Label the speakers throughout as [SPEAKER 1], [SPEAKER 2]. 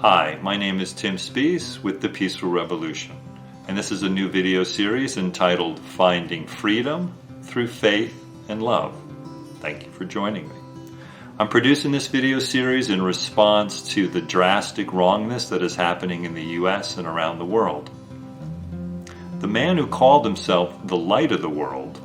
[SPEAKER 1] Hi, my name is Tim Spees with The Peaceful Revolution, and this is a new video series entitled Finding Freedom Through Faith and Love. Thank you for joining me. I'm producing this video series in response to the drastic wrongness that is happening in the U.S. and around the world. The man who called himself the light of the world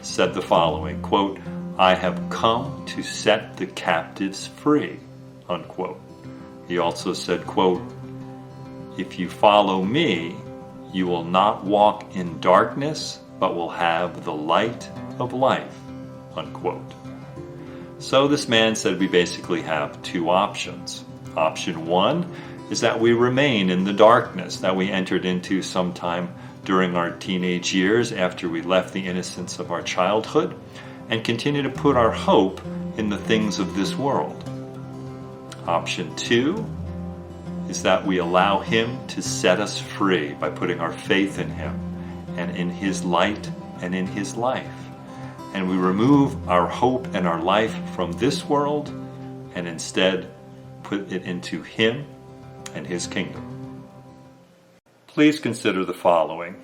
[SPEAKER 1] said the following, quote, "I have come to set the captives free," unquote. He also said, quote, "If you follow me, you will not walk in darkness, but will have the light of life," unquote. So this man said we basically have two options. Option one is that we remain in the darkness that we entered into sometime during our teenage years after we left the innocence of our childhood and continue to put our hope in the things of this world. Option two is that we allow Him to set us free by putting our faith in Him and in His light and in His life. And we remove our hope and our life from this world and instead put it into Him and His kingdom. Please consider the following.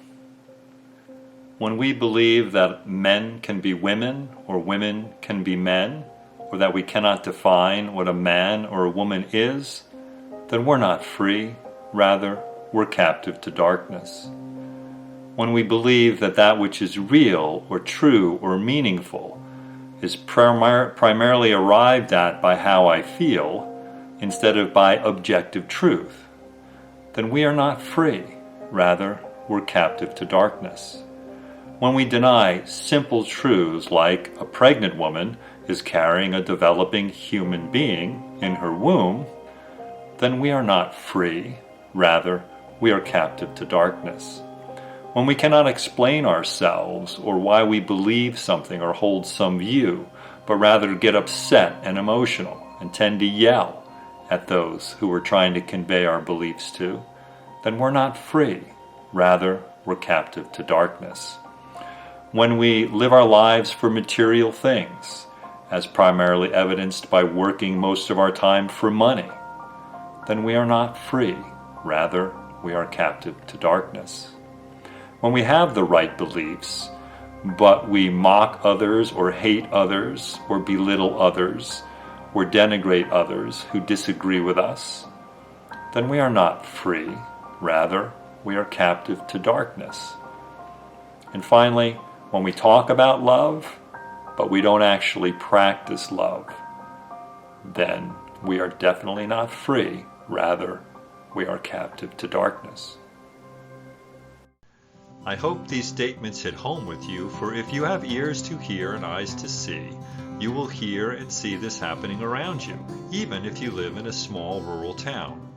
[SPEAKER 1] When we believe that men can be women or women can be men, or that we cannot define what a man or a woman is, then we're not free, rather, we're captive to darkness. When we believe that that which is real or true or meaningful is primarily arrived at by how I feel, instead of by objective truth, then we are not free, rather, we're captive to darkness. When we deny simple truths like a pregnant woman is carrying a developing human being in her womb, then we are not free, rather, we are captive to darkness. When we cannot explain ourselves or why we believe something or hold some view, but rather get upset and emotional and tend to yell at those who we're trying to convey our beliefs to, then we're not free, rather, we're captive to darkness. When we live our lives for material things, as primarily evidenced by working most of our time for money, then we are not free, rather, we are captive to darkness. When we have the right beliefs, but we mock others or hate others or belittle others or denigrate others who disagree with us, then we are not free, rather, we are captive to darkness. And finally, when we talk about love, but we don't actually practice love, then we are definitely not free, rather, we are captive to darkness. I hope these statements hit home with you, for if you have ears to hear and eyes to see, you will hear and see this happening around you, even if you live in a small rural town.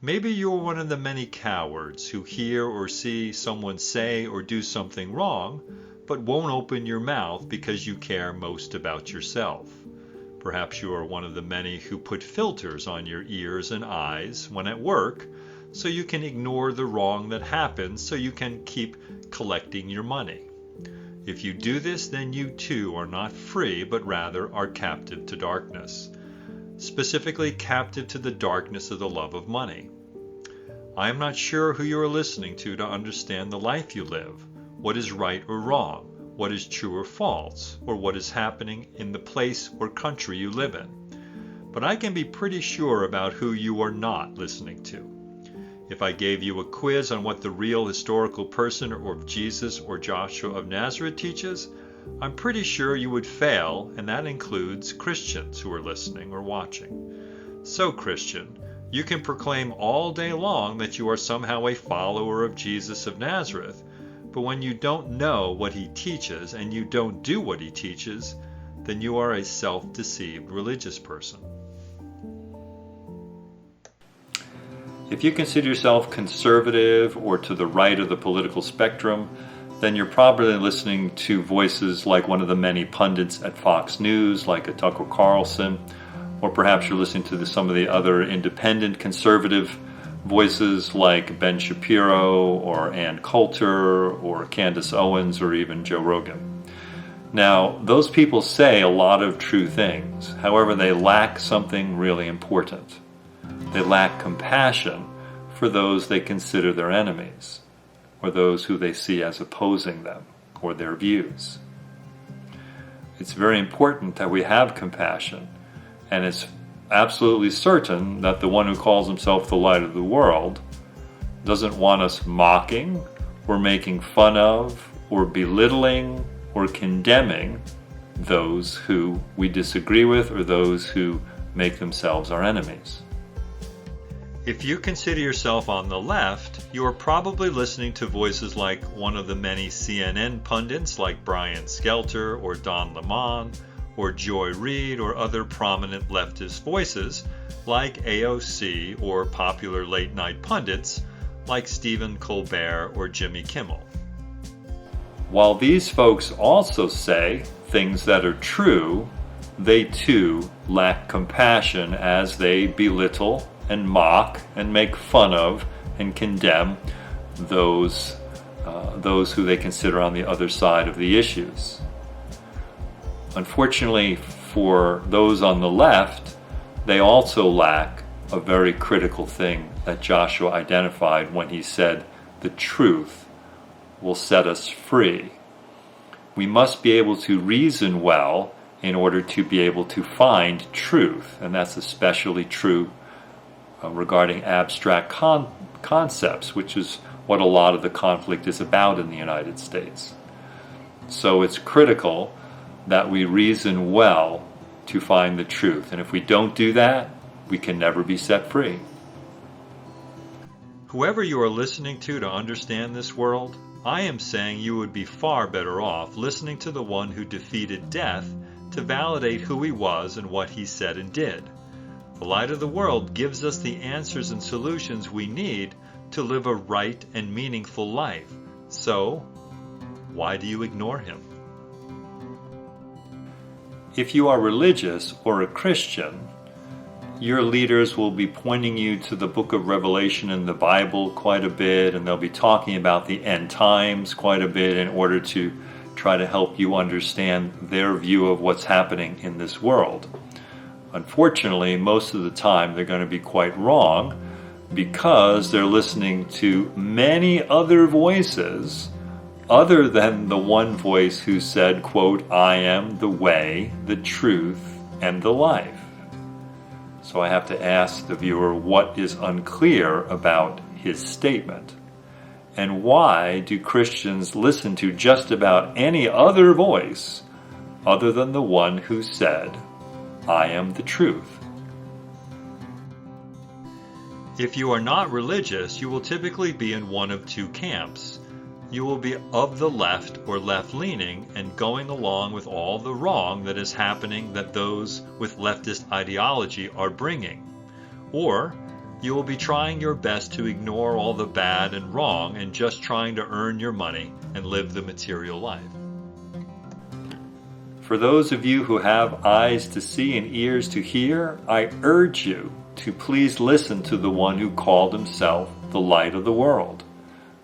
[SPEAKER 1] Maybe you're one of the many cowards who hear or see someone say or do something wrong, but won't open your mouth because you care most about yourself. Perhaps you are one of the many who put filters on your ears and eyes when at work, so you can ignore the wrong that happens so you can keep collecting your money. If you do this, then you too are not free, but rather are captive to darkness, specifically captive to the darkness of the love of money. I am not sure who you are listening to understand the life you live, what is right or wrong, what is true or false, or what is happening in the place or country you live in. But I can be pretty sure about who you are not listening to. If I gave you a quiz on what the real historical person of Jesus or Joshua of Nazareth teaches, I'm pretty sure you would fail, and that includes Christians who are listening or watching. So, Christian, you can proclaim all day long that you are somehow a follower of Jesus of Nazareth, but when you don't know what he teaches and you don't do what he teaches, then you are a self-deceived religious person. If you consider yourself conservative or to the right of the political spectrum, then you're probably listening to voices like one of the many pundits at Fox News, like a Tucker Carlson, or perhaps you're listening to some of the other independent conservative voices like Ben Shapiro or Ann Coulter or Candace Owens or even Joe Rogan. Now, those people say a lot of true things. However, they lack something really important. They lack compassion for those they consider their enemies, or those who they see as opposing them, or their views. It's very important that we have compassion, and it's absolutely certain that the one who calls himself the light of the world doesn't want us mocking, or making fun of, or belittling, or condemning those who we disagree with, or those who make themselves our enemies. If you consider yourself on the left, you are probably listening to voices like one of the many CNN pundits like Brian Skelter or Don Lemon or Joy Reid or other prominent leftist voices like AOC or popular late-night pundits like Stephen Colbert or Jimmy Kimmel. While these folks also say things that are true, they too lack compassion as they belittle and mock and make fun of and condemn those who they consider on the other side of the issues. Unfortunately for those on the left, they also lack a very critical thing that Joshua identified when he said, "The truth will set us free." We must be able to reason well in order to be able to find truth, and that's especially true regarding abstract concepts, which is what a lot of the conflict is about in the United States. So it's critical that we reason well to find the truth, and if we don't do that, we can never be set free. Whoever you are listening to understand this world, I am saying you would be far better off listening to the one who defeated death to validate who he was and what he said and did. The light of the world gives us the answers and solutions we need to live a right and meaningful life. So, why do you ignore him? If you are religious or a Christian, your leaders will be pointing you to the book of Revelation in the Bible quite a bit, and they'll be talking about the end times quite a bit in order to try to help you understand their view of what's happening in this world. Unfortunately, most of the time they're going to be quite wrong because they're listening to many other voices other than the one voice who said, quote, "I am the way, the truth, and the life." So I have to ask the viewer what is unclear about his statement. And why do Christians listen to just about any other voice other than the one who said, "I am the truth"? If you are not religious, you will typically be in one of two camps. You will be of the left or left-leaning and going along with all the wrong that is happening that those with leftist ideology are bringing. Or you will be trying your best to ignore all the bad and wrong and just trying to earn your money and live the material life. For those of you who have eyes to see and ears to hear, I urge you to please listen to the one who called himself the light of the world.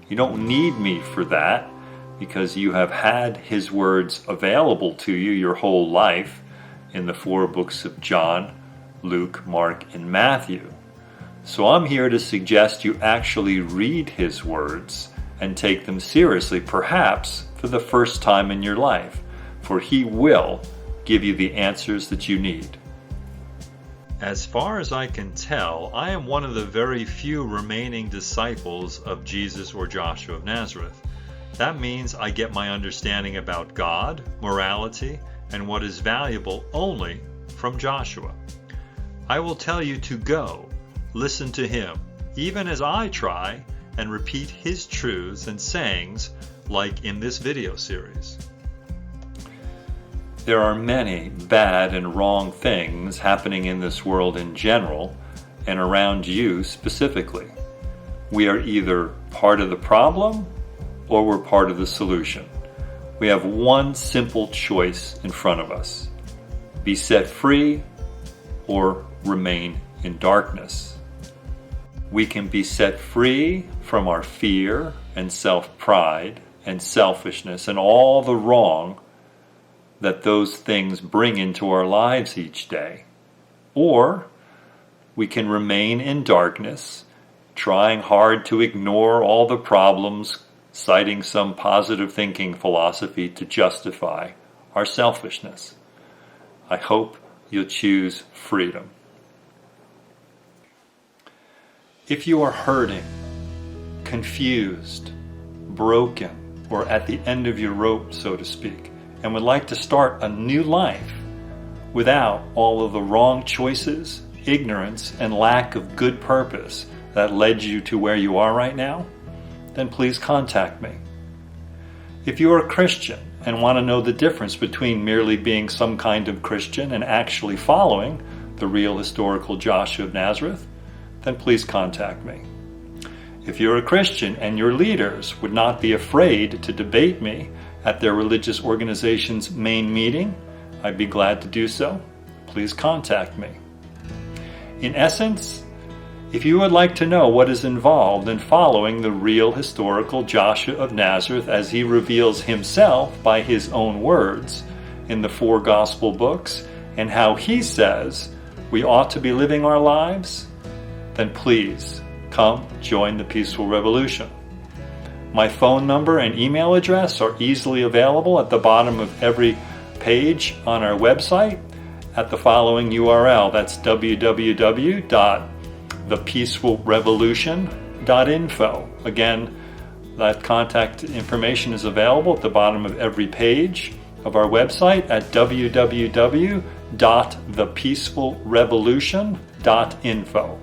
[SPEAKER 1] You don't need me for that because you have had his words available to you your whole life in the 4 books of John, Luke, Mark, and Matthew. So I'm here to suggest you actually read his words and take them seriously, perhaps for the first time in your life, for he will give you the answers that you need. As far as I can tell, I am one of the very few remaining disciples of Jesus or Joshua of Nazareth. That means I get my understanding about God, morality, and what is valuable only from Joshua. I will tell you to go, listen to him, even as I try and repeat his truths and sayings like in this video series. There are many bad and wrong things happening in this world in general and around you specifically. We are either part of the problem or we're part of the solution. We have one simple choice in front of us: be set free or remain in darkness. We can be set free from our fear and self-pride and selfishness and all the wrong that those things bring into our lives each day. Or we can remain in darkness, trying hard to ignore all the problems, citing some positive thinking philosophy to justify our selfishness. I hope you'll choose freedom. If you are hurting, confused, broken, or at the end of your rope, so to speak, and would like to start a new life without all of the wrong choices, ignorance, and lack of good purpose that led you to where you are right now, then please contact me. If you are a Christian and want to know the difference between merely being some kind of Christian and actually following the real historical Joshua of Nazareth, then please contact me. If you're a Christian and your leaders would not be afraid to debate me at their religious organization's main meeting, I'd be glad to do so. Please contact me. In essence, if you would like to know what is involved in following the real historical Joshua of Nazareth as he reveals himself by his own words in the 4 gospel books and how he says we ought to be living our lives, then please come join the Peaceful Revolution. My phone number and email address are easily available at the bottom of every page on our website at the following URL. That's www.thepeacefulrevolution.info. Again, that contact information is available at the bottom of every page of our website at www.thepeacefulrevolution.info.